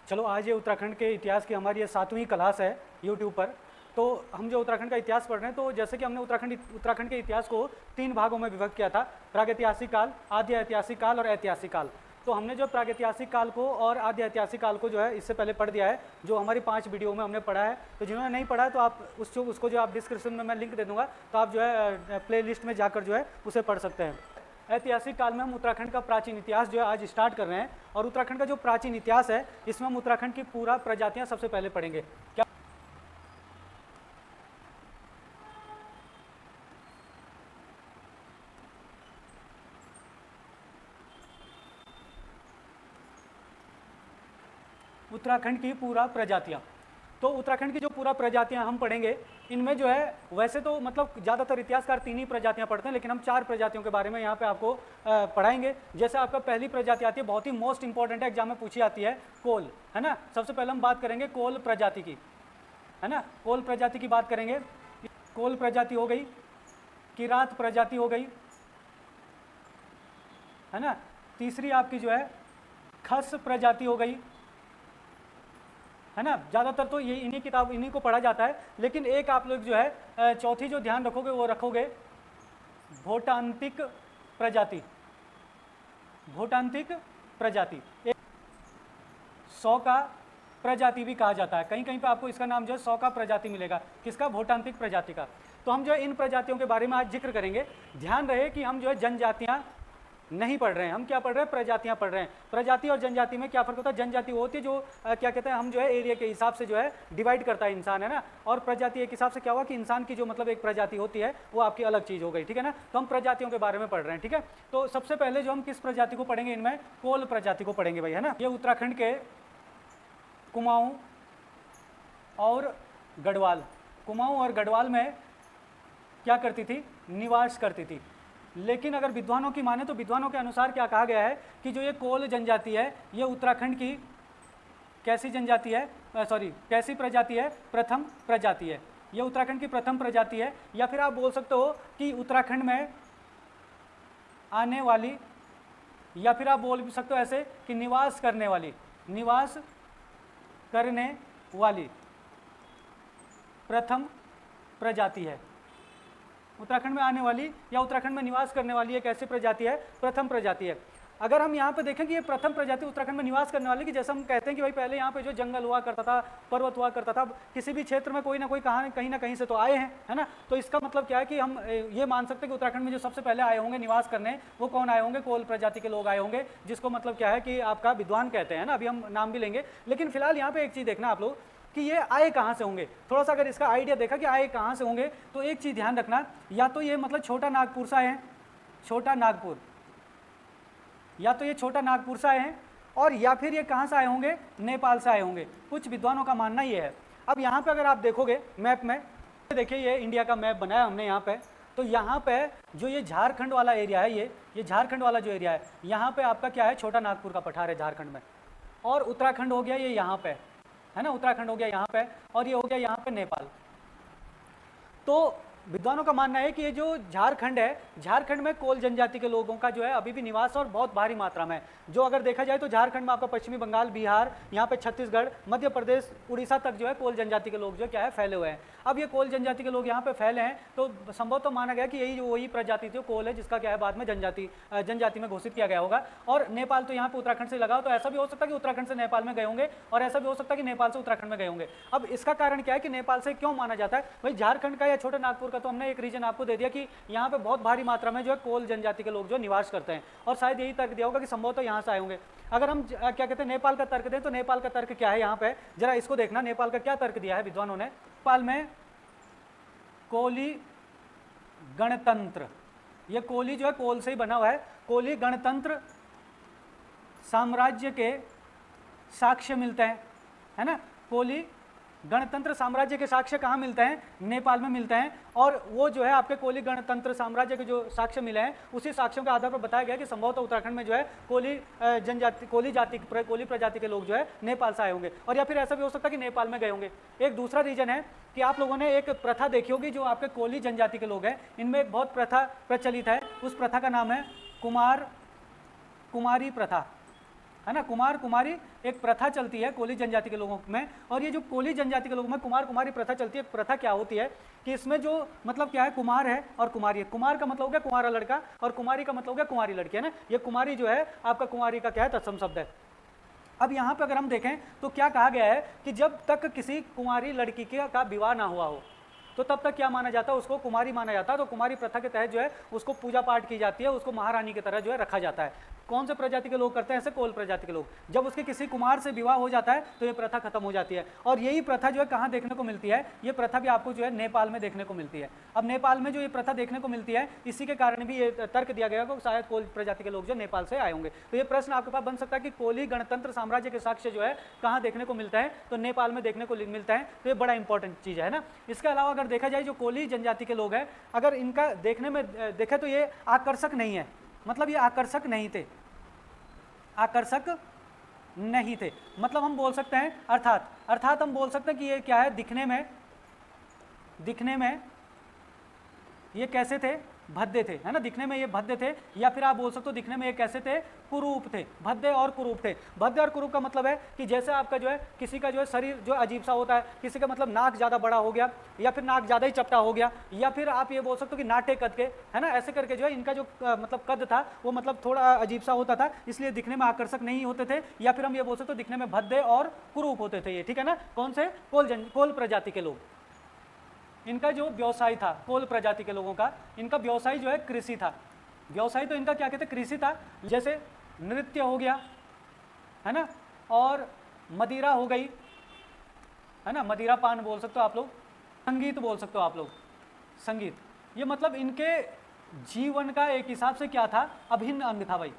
चलो आज ये उत्तराखंड के इतिहास की हमारी ये 7वीं क्लास है यूट्यूब पर। तो हम जो उत्तराखंड का इतिहास पढ़ रहे हैं, तो जैसे कि हमने उत्तराखंड के इतिहास को 3 भागों में विभक्त किया था, प्रागैतिहासिक काल, आद्य ऐतिहासिक काल और ऐतिहासिक काल। तो हमने जो प्रागैतिहासिक काल को और आद्य ऐतिहासिक काल को जो है इससे पहले पढ़ दिया है, जो हमारी 5 वीडियो में हमने पढ़ा है। तो जिन्होंने नहीं पढ़ा है तो आप उसको जो आप डिस्क्रिप्शन में मैं लिंक दे दूँगा, तो आप जो है प्ले लिस्ट में जाकर जो है उसे पढ़ सकते हैं। ऐतिहासिक काल में हम उत्तराखंड का प्राचीन इतिहास जो है आज स्टार्ट कर रहे हैं, और उत्तराखंड का जो प्राचीन इतिहास है इसमें हम उत्तराखंड की पूरा प्रजातियां सबसे पहले पढ़ेंगे। क्या उत्तराखंड की पूरा प्रजातियां, तो उत्तराखंड की जो पूरा प्रजातियां हम पढ़ेंगे, इनमें जो है वैसे तो मतलब ज़्यादातर इतिहासकार 3 ही प्रजातियां पढ़ते हैं, लेकिन हम 4 प्रजातियों के बारे में यहाँ पे आपको पढ़ाएंगे। जैसे आपका पहली प्रजाति आती है, बहुत ही मोस्ट इंपॉर्टेंट है, एग्जाम में पूछी आती है, कोल, है ना। सबसे पहले हम बात करेंगे कोल प्रजाति की, है ना। कोल प्रजाति की बात करेंगे। कोल प्रजाति हो गई, किरात प्रजाति हो गई, है ना। तीसरी आपकी जो है खस प्रजाति हो गई, है ना। ज़्यादातर तो ये इन्हीं को पढ़ा जाता है, लेकिन एक आप लोग जो है चौथी जो ध्यान रखोगे वो रखोगे भोटांतिक प्रजाति। भोटांतिक प्रजाति एक सौका प्रजाति भी कहा जाता है, कहीं कहीं पे आपको इसका नाम जो है सौका प्रजाति मिलेगा। किसका? भोटांतिक प्रजाति का। तो हम जो है इन प्रजातियों के बारे में आज जिक्र करेंगे। ध्यान रहे कि हम जो है जनजातियां नहीं पढ़ रहे हैं, हम क्या पढ़ रहे हैं? प्रजातियां पढ़ रहे हैं। प्रजाति और जनजाति में क्या फर्क होता है? जनजाति वो होती है जो क्या कहते हैं, हम जो है एरिया के हिसाब से जो है डिवाइड करता है इंसान, है ना। और प्रजाति एक हिसाब से क्या हुआ कि इंसान की जो मतलब एक प्रजाति होती है वो आपकी अलग चीज़ हो गई, ठीक है ना। तो हम प्रजातियों के बारे में पढ़ रहे हैं, ठीक है। तो सबसे पहले जो हम किस प्रजाति को पढ़ेंगे, इनमें कोल प्रजाति को पढ़ेंगे भाई, है ना। ये उत्तराखंड के कुमाऊं और गढ़वाल, कुमाऊं और गढ़वाल में क्या करती थी? निवास करती थी। लेकिन अगर विद्वानों की माने तो विद्वानों के अनुसार क्या कहा गया है कि जो ये कोल जनजाति है ये उत्तराखंड की कैसी जनजाति है, कैसी प्रजाति है? प्रथम प्रजाति है। ये उत्तराखंड की प्रथम प्रजाति है, या फिर आप बोल सकते हो कि उत्तराखंड में आने वाली, या फिर आप बोल सकते हो ऐसे कि निवास करने वाली प्रथम प्रजाति है। उत्तराखंड में आने वाली या उत्तराखंड में निवास करने वाली एक ऐसी प्रजाति है, प्रथम प्रजाति है। अगर हम यहाँ पे देखें कि ये प्रथम प्रजाति उत्तराखंड में निवास करने वाली, कि जैसे हम कहते हैं कि भाई पहले यहाँ पे जो जंगल हुआ करता था, पर्वत हुआ करता था, किसी भी क्षेत्र में कोई ना कोई कहीं ना कहीं से तो आए हैं, है ना। तो इसका मतलब क्या है कि हम ये मान सकते हैं कि उत्तराखंड में जो सबसे पहले आए होंगे निवास करने, वो कौन आए होंगे? कोल प्रजाति के लोग आए होंगे, जिसको मतलब क्या है कि आपका विद्वान कहते हैं ना। अभी हम नाम भी लेंगे, लेकिन फिलहाल यहाँ पे एक चीज़ देखना आप लोग कि ये आए कहाँ से होंगे। थोड़ा सा अगर इसका आइडिया देखा कि आए कहाँ से होंगे, तो एक चीज़ ध्यान रखना, या तो ये मतलब छोटा नागपुर से आए हैं, छोटा नागपुर, या तो ये छोटा नागपुर से आए हैं, और या फिर ये कहाँ से आए होंगे? नेपाल से आए होंगे। कुछ विद्वानों का मानना ये है। अब यहाँ पे अगर आप देखोगे मैप में, देखिए ये इंडिया का मैप बनाया हमने यहाँ पे, तो यहाँ पे जो ये झारखंड वाला एरिया है, ये झारखंड वाला जो एरिया है, यहाँ पे आपका क्या है? छोटा नागपुर का पठार है झारखंड में। और उत्तराखंड हो गया ये यहाँ पे, है ना। उत्तराखंड हो गया यहाँ पे, और ये हो गया यहाँ पे नेपाल। तो विद्वानों का मानना है कि ये जो झारखंड है, झारखंड में कोल जनजाति के लोगों का जो है अभी भी निवास और बहुत भारी मात्रा में है। जो अगर देखा जाए तो झारखंड में आपका पश्चिमी बंगाल, बिहार, यहाँ पे छत्तीसगढ़, मध्य प्रदेश, उड़ीसा तक जो है कोल जनजाति के लोग जो क्या है फैले हुए हैं। अब ये कोल जनजाति के लोग यहाँ पे फैले हैं, तो संभव तो माना गया कि यही वही प्रजाति थी कोल है, जिसका क्या है बाद में जनजाति में घोषित किया गया होगा। और नेपाल तो यहाँ पे उत्तराखंड से लगा, तो ऐसा भी हो सकता है कि उत्तराखंड से नेपाल में गए होंगे, और ऐसा भी हो सकता है कि नेपाल से उत्तराखंड में गए होंगे। अब इसका कारण क्या है कि नेपाल से क्यों माना जाता है भाई झारखंड का या छोटे नागपुर का? तो हमने एक रीजन आपको दे दिया कि यहाँ पे बहुत भारी मात्रा में जो है कोल जनजाति के लोग जो निवास करते हैं, और शायद यही तर्क दिया होगा कि संभवतः यहाँ से आए होंगे। अगर हम क्या कहते हैं नेपाल का तर्क दें, तो नेपाल का तर्क क्या है? यहाँ पे जरा इसको देखना, नेपाल का क्या तर्क दिया है विद्वानों ने। नेपाल में कोली गणतंत्र, ये कोली जो है कोल से ही बना हुआ है, कोली गणतंत्र साम्राज्य के साक्ष्य मिलते हैं, है ना। कोली गणतंत्र साम्राज्य के साक्ष्य कहाँ मिलते हैं? नेपाल में मिलते हैं। और वो जो है आपके कोली गणतंत्र साम्राज्य के जो साक्ष्य मिले हैं, उसी साक्ष्यों के आधार पर बताया गया कि संभवतः उत्तराखंड में जो है कोली प्रजाति के लोग जो है नेपाल से आए होंगे। और या फिर ऐसा भी हो सकता है कि नेपाल में गए होंगे। एक दूसरा रीजन है कि आप लोगों ने एक प्रथा देखी होगी, जो आपके कोली जनजाति के लोग हैं, इनमें एक बहुत प्रथा प्रचलित है। उस प्रथा का नाम है कुमारी प्रथा। है ना, कुमार कुमारी एक प्रथा चलती है कोली जनजाति के लोगों में। और ये जो कोली जनजाति के लोगों में कुमार कुमारी प्रथा चलती है, प्रथा क्या होती है कि इसमें जो मतलब क्या है, कुमार है और कुमारी है। कुमार का मतलब हो गया कुंवारा लड़का और कुमारी का मतलब हो गया कुंवारी लड़की, है ना। ये कुमारी जो है आपका कुंवारी का क्या है, तत्सम शब्द है। अब यहाँ पे अगर हम देखें तो क्या कहा गया है कि जब तक किसी कुंवारी लड़की का विवाह ना हुआ हो तो तब तक क्या माना जाता है, उसको कुमारी माना जाता है। तो कुमारी प्रथा के तहत जो है उसको पूजा पाठ की जाती है, उसको महारानी की तरह जो है रखा जाता है। कौन से प्रजाति के लोग करते हैं ऐसे, कोल प्रजाति के लोग। जब उसके किसी कुमार से विवाह हो जाता है तो ये प्रथा खत्म हो जाती है। और यही प्रथा जो है कहाँ देखने को मिलती है, ये प्रथा भी आपको जो है नेपाल में देखने को मिलती है। अब नेपाल में जो ये प्रथा देखने को मिलती है, इसी के कारण भी ये तर्क दिया गया कि शायद कोल प्रजाति के लोग जो नेपाल से आए होंगे। तो ये प्रश्न आपके पास बन सकता है कि कोली गणतंत्र साम्राज्य के साक्ष्य जो है कहाँ देखने को मिलता है, तो नेपाल में देखने को मिलता है। तो ये बड़ा इंपॉर्टेंट चीज़ है ना। इसके अलावा अगर देखा जाए जो कोली जनजाति के लोग हैं, अगर इनका देखने में देखें तो ये आकर्षक नहीं है, मतलब ये आकर्षक नहीं थे, आकर्षक नहीं थे। मतलब हम बोल सकते हैं अर्थात हम बोल सकते हैं कि ये क्या है, दिखने में ये कैसे थे, भद्दे थे, है ना। दिखने में ये भद्दे थे, या फिर आप बोल सकते हो दिखने में ये कैसे थे, कुरूप थे। भद्दे और कुरूप थे। भद्दे और कुरूप का मतलब है कि जैसे आपका जो है किसी का जो है शरीर जो अजीब सा होता है, किसी का मतलब नाक ज़्यादा बड़ा हो गया, या फिर नाक ज़्यादा ही चपटा हो गया, या फिर आप ये बोल सकते हो कि नाटे कद के, है ना। ऐसे करके जो है इनका जो मतलब कद था वो मतलब थोड़ा अजीब सा होता था, इसलिए दिखने में आकर्षक नहीं होते थे। या फिर हम ये बोल सकते हो दिखने में भद्दे और कुरूप होते थे ये, ठीक है ना। कौन से, कोल प्रजाति के लोग। इनका जो व्यवसाय था कोल प्रजाति के लोगों का, इनका व्यवसाय जो है कृषि था। व्यवसाय तो इनका क्या कहते हैं, कृषि था। जैसे नृत्य हो गया, है ना, और मदिरा हो गई, है ना, मदिरा पान बोल सकते हो आप लोग, संगीत बोल सकते हो आप लोग, संगीत। ये मतलब इनके जीवन का एक हिसाब से क्या था, अभिन्न अंग था भाई।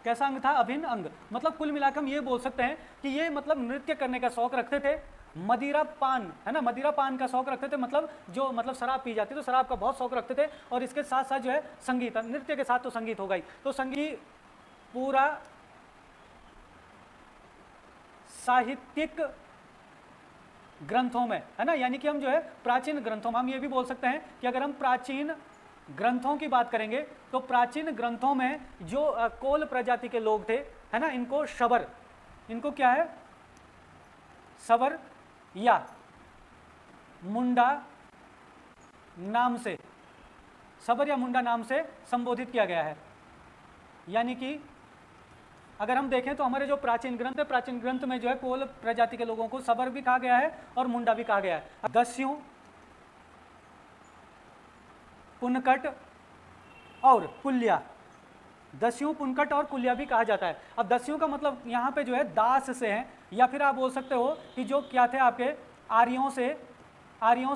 कैसा अंग था, अभिन्न अंग। मतलब कुल मिलाकर हम ये बोल सकते हैं कि ये मतलब नृत्य करने का शौक रखते थे, मदिरा पान, है ना, मदिरा पान का शौक रखते थे, मतलब जो मतलब शराब पी जाती तो शराब का बहुत शौक रखते थे। और इसके साथ साथ जो है संगीत, नृत्य के साथ तो संगीत होगा ही। तो संगीत पूरा साहित्यिक ग्रंथों में, है ना, यानी कि हम जो है प्राचीन ग्रंथों में, हम ये भी बोल सकते हैं कि अगर हम प्राचीन ग्रंथों की बात करेंगे तो प्राचीन ग्रंथों में जो कोल प्रजाति के लोग थे, है ना, इनको शबर, इनको क्या है, सबर या मुंडा नाम से, सबर या मुंडा नाम से संबोधित किया गया है। यानी कि अगर हम देखें तो हमारे जो प्राचीन ग्रंथ है, प्राचीन ग्रंथ में जो है कोल प्रजाति के लोगों को सबर भी कहा गया है और मुंडा भी कहा गया है। दस्यु, पुनकट और कुल्या, दस्यु, पुनकट और कुल्या भी कहा जाता है। अब दस्यु का मतलब यहाँ पे जो है दास से है, या फिर आप बोल सकते हो कि जो क्या थे आपके आर्यों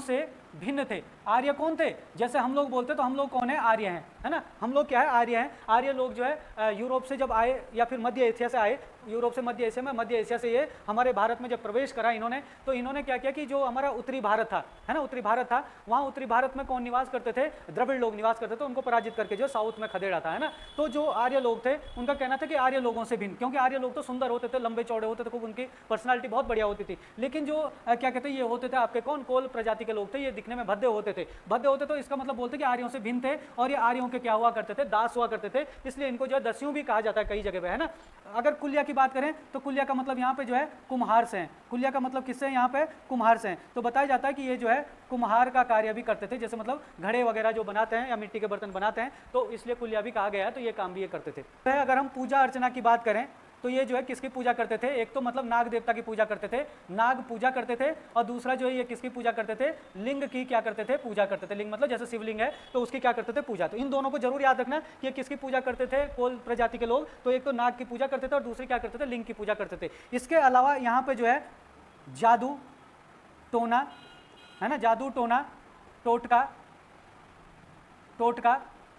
से भिन्न थे। आर्य कौन थे, जैसे हम लोग बोलते तो हम लोग कौन है, आर्य हैं, है ना। हम लोग क्या है, आर्य हैं। आर्य लोग जो है यूरोप से जब आए या फिर मध्य एशिया से आए, यूरोप से मध्य एशिया में, मध्य एशिया से ये हमारे भारत में जब प्रवेश करा इन्होंने, तो इन्होंने क्या किया कि जो हमारा उत्तरी भारत था, है ना, उत्तरी भारत था, वहाँ उत्तरी भारत में कौन निवास करते थे, द्रविड़ लोग निवास करते थे। उनको पराजित करके जो साउथ में खदेड़ा था, है ना। तो जो आर्य लोग थे उनका कहना था कि आर्य लोगों से भिन्न, क्योंकि आर्य लोग तो सुंदर होते थे, लंबे चौड़े होते थे, खूब उनकी पर्सनालिटी बहुत बढ़िया होती थी। लेकिन जो क्या कहते हैं, ये होते थे आपके कौन, कोल प्रजाति के लोग थे, ये दिखने में भद्दे होते थे। भद्दे होते तो इसका मतलब बोलते कि आर्यों से भिन्न थे, और ये आर्यों के क्या हुआ करते थे, दास हुआ करते थे। इसलिए इनको जो है दस्यु भी कहा जाता है कई जगह पे, है ना। अगर कुल्या की बात करें तो कुल्या का मतलब यहाँ पे जो है कुम्हार से हैं। कुल्या का मतलब किससे है, यहाँ पे कुम्हार से हैं। तो बताया जाता है कि ये जो है कुम्हार का कार्य भी करते थे, जैसे मतलब घड़े वगैरह जो बनाते हैं या मिट्टी के बर्तन बनाते हैं, तो इसलिए कुल्या भी कहा गया है। तो ये काम भी ये करते थे। तो अगर हम पूजा अर्चना की बात करें तो ये जो है किसकी पूजा करते थे, एक तो मतलब नाग देवता की पूजा करते थे, नाग पूजा करते थे, और दूसरा जो है ये किसकी पूजा करते थे, लिंग की क्या करते थे, पूजा करते थे। लिंग मतलब जैसे शिवलिंग है तो उसकी क्या करते थे, पूजा। तो इन दोनों को जरूर याद रखना कि ये किसकी पूजा करते थे, कोल प्रजाति के लोग। तो एक तो नाग की पूजा करते थे और दूसरी क्या करते थे, लिंग की पूजा करते थे। इसके अलावा यहाँ पे जो है जादू टोना, है ना, जादू टोना, टोटका,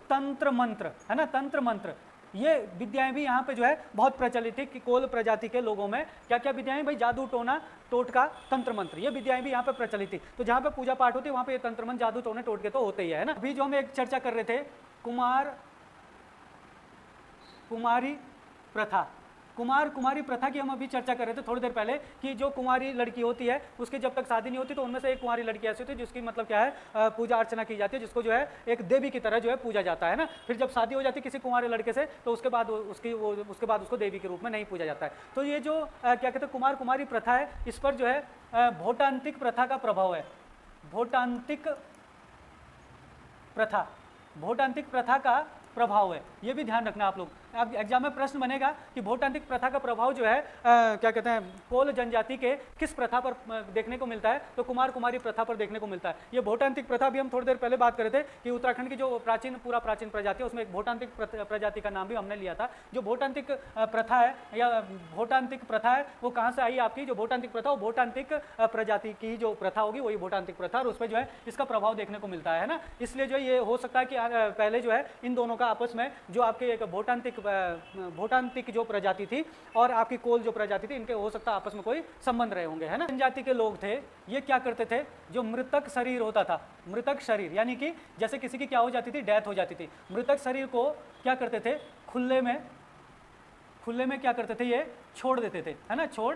तंत्र मंत्र, है ना, तंत्र मंत्र, ये विद्याएं भी यहाँ पे जो है बहुत प्रचलित थी कि कोल प्रजाति के लोगों में क्या क्या विद्याएं भाई, जादू टोना, टोटका, तंत्र मंत्र, ये विद्याएं भी यहाँ पे प्रचलित थी। तो जहाँ पे पूजा पाठ होती है वहाँ पे ये तंत्र मंत्र, जादू टोने, टोटके तो होते ही है ना। अभी जो हम एक चर्चा कर रहे थे कुमारी प्रथा, कुमार कुमारी प्रथा की हम अभी चर्चा कर रहे थे थोड़ी देर पहले कि जो कुंवारी लड़की होती है उसकी जब तक शादी नहीं होती तो उनमें से एक कुंवारी लड़की ऐसी होती है जिसकी मतलब क्या है, पूजा अर्चना की जाती है, जिसको जो है एक देवी की तरह जो है पूजा जाता है ना। फिर जब शादी हो जाती है किसी कुंवारे लड़के से तो उसके बाद उसको देवी के रूप में नहीं पूजा जाता है। तो ये जो क्या कहते हैं कुमार कुमारी प्रथा है, इस पर जो है भोटांतिक प्रथा का प्रभाव है। भोटांतिक प्रथा का प्रभाव है, ये भी ध्यान रखना आप लोग। अब एग्जाम में प्रश्न बनेगा कि भोटांतिक प्रथा का प्रभाव जो है क्या कहते हैं कोल जनजाति के किस प्रथा पर देखने को मिलता है, तो कुमार कुमारी प्रथा पर देखने को मिलता है। ये भोटांतिक प्रथा भी हम थोड़ी देर पहले बात कर रहे थे कि उत्तराखंड की जो प्राचीन प्रजाति है उसमें एक भोटांतिक प्रजाति का नाम भी हमने लिया था। जो भोटांतिक प्रथा है या भोटांतिक प्रथा है वो कहाँ से आई आपकी, जो भोटांतिक प्रथा वो भोटांतिक प्रजाति की जो प्रथा होगी वही भोटांतिक प्रथा, और उस पर जो है इसका प्रभाव देखने को मिलता है ना। इसलिए जो ये हो सकता है कि पहले जो है इन दोनों का आपस में जो आपके एक भोटांतिक जो प्रजाति थी और आपकी कोल जो प्रजाति थी, इनके हो सकता है आपस में कोई संबंध रहे होंगे, है ना। जनजाति के लोग थे ये क्या करते थे, जो मृतक शरीर होता था, मृतक शरीर यानी कि जैसे किसी की क्या हो जाती थी, डेथ हो जाती थी, मृतक शरीर को क्या करते थे, खुले में क्या करते थे, ये छोड़ देते थे, है ना, छोड़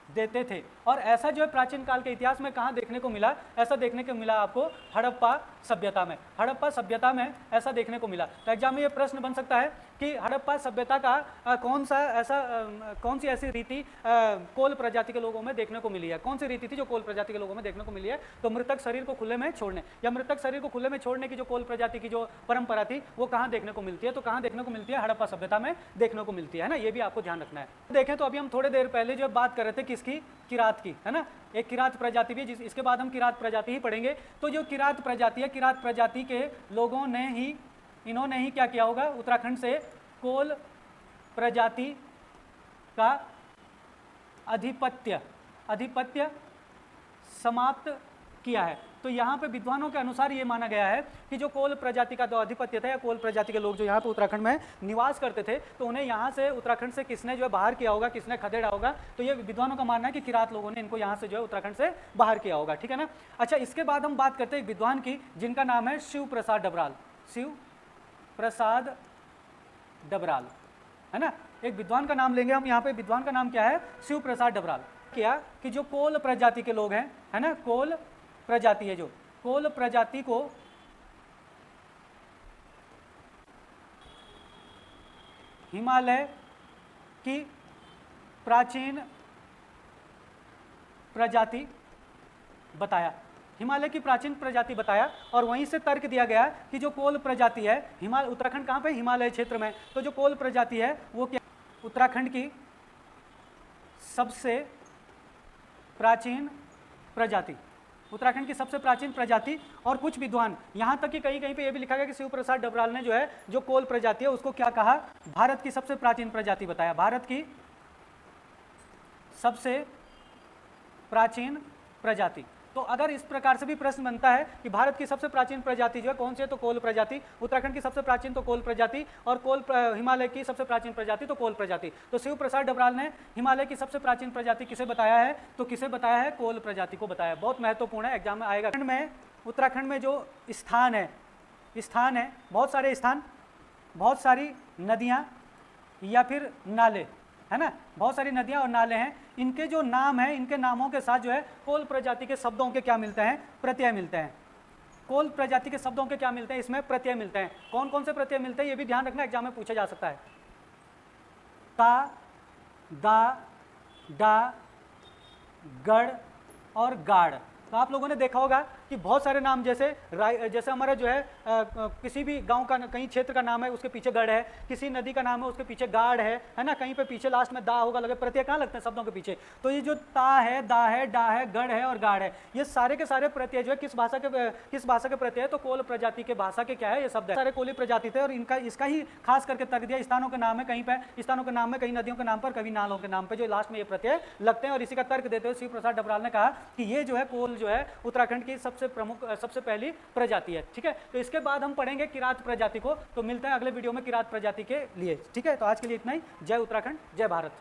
देते थे। और ऐसा जो है प्राचीन काल के इतिहास में कहाँ देखने को मिला, ऐसा देखने को मिला आपको हड़प्पा सभ्यता में। हड़प्पा सभ्यता में ऐसा देखने को मिला। तो एग्जाम में ये प्रश्न बन सकता है कि हड़प्पा सभ्यता का कौन सी ऐसी रीति कोल प्रजाति के लोगों में देखने को मिली है, कौन सी रीति थी जो कोल प्रजाति के लोगों में देखने को मिली है, तो मृतक शरीर को खुले में छोड़ने या मृतक शरीर को खुले में छोड़ने की जो कोल प्रजाति की जो परंपरा थी वो कहाँ देखने को मिलती है, तो कहाँ देखने को मिलती है, हड़प्पा सभ्यता में देखने को मिलती है ना। ये भी आपको ध्यान रखना है। देखें तो अभी हम थोड़ी देर पहले जो बात कर रहे थे किसकी, किरात की, है ना। एक किरात प्रजाति भी, इसके बाद हम किरात प्रजाति ही पढ़ेंगे। तो जो किरात प्रजाति है, किरात प्रजाति के लोगों ने ही, इन्होंने ही क्या किया होगा, उत्तराखंड से कोल प्रजाति का आधिपत्य समाप्त किया है। तो यहाँ पे विद्वानों के अनुसार ये माना गया है कि जो कोल प्रजाति का जो आधिपत्य था या कोल प्रजाति के लोग जो यहाँ पे उत्तराखंड में निवास करते थे, तो उन्हें यहाँ से उत्तराखंड से किसने जो है बाहर किया होगा, किसने खदेड़ा होगा, तो ये विद्वानों का मानना है कि किरात लोगों ने इनको यहाँ से जो है उत्तराखंड से बाहर किया होगा, ठीक है ना। अच्छा, इसके बाद हम बात करते हैं एक विद्वान की जिनका नाम है शिव प्रसाद डबराल। शिव प्रसाद डबराल, है ना, एक विद्वान का नाम लेंगे हम यहाँ पे। विद्वान का नाम क्या है, शिव प्रसाद डबराल। क्या कि जो कोल प्रजाति के लोग हैं, है ना, कोल प्रजाति है, जो कोल प्रजाति को हिमालय की प्राचीन प्रजाति बताया, हिमालय की प्राचीन प्रजाति बताया। और वहीं से तर्क दिया गया कि जो कोल प्रजाति है, हिमालय, उत्तराखंड कहाँ पे, हिमालय क्षेत्र में, तो जो कोल प्रजाति है वो क्या, उत्तराखंड की सबसे प्राचीन प्रजाति, उत्तराखंड की सबसे प्राचीन प्रजाति। और कुछ विद्वान यहाँ तक कि कहीं पे ये भी लिखा गया कि शिव प्रसाद डबराल ने जो है जो कोल प्रजाति है उसको क्या कहा, भारत की सबसे प्राचीन प्रजाति बताया, भारत की सबसे प्राचीन प्रजाति। तो अगर इस प्रकार से भी प्रश्न बनता है कि भारत की सबसे प्राचीन प्रजाति जो है कौन सी है, तो कोल प्रजाति, उत्तराखंड की सबसे प्राचीन तो कोल प्रजाति, और हिमालय की सबसे प्राचीन प्रजाति तो कोल प्रजाति। तो शिव प्रसाद डबराल ने हिमालय की सबसे प्राचीन प्रजाति किसे बताया है, तो किसे बताया है, कोल प्रजाति को बताया। बहुत महत्वपूर्ण है, एग्जाम में आएगा। उत्तराखंड में जो स्थान है बहुत सारे स्थान, बहुत सारी नदियाँ या फिर नाले, है ना, बहुत सारी नदियां और नाले हैं। इनके जो नाम हैं, इनके नामों के साथ जो है कोल प्रजाति के शब्दों के क्या मिलते हैं, प्रत्यय मिलते हैं। कोल प्रजाति के शब्दों के क्या मिलते हैं, इसमें प्रत्यय मिलते हैं। कौन कौन से प्रत्यय मिलते हैं ये भी ध्यान रखना, एग्जाम में पूछा जा सकता है। का, दा, डा, गढ़ और गाड़। तो आप लोगों ने देखा होगा कि बहुत सारे नाम, जैसे हमारा जो है किसी भी गांव का, कहीं क्षेत्र का नाम है उसके पीछे गढ़ है, किसी नदी का नाम है उसके पीछे गाड़ है ना, कहीं पे पीछे लास्ट में दा होगा, लगे प्रत्यय कहाँ लगते हैं शब्दों के पीछे। तो ये जो ता है, दा है, डा है, गढ़ है और गाड़ है, ये सारे के सारे प्रत्यय जो है किस भाषा के प्रत्यय है, तो कोल प्रजाति के भाषा के क्या है, ये शब्द है। सारे कोली प्रजाति थे और इसका ही खास करके तर्क दिया। स्थानों के नाम है, कहीं पे स्थानों के नाम में, कहीं नदियों के नाम पर, कभी नालों के नाम पे जो लास्ट में ये प्रत्यय लगते हैं। और इसी का तर्क देते हुए शिव प्रसाद डबराल ने कहा कि ये जो है कोल जो है उत्तराखंड की सबसे पहली प्रजाति है, ठीक है। तो इसके बाद हम पढ़ेंगे किरात प्रजाति को। तो मिलते हैं अगले वीडियो में किरात प्रजाति के लिए, ठीक है। तो आज के लिए इतना ही। जय उत्तराखंड, जय भारत।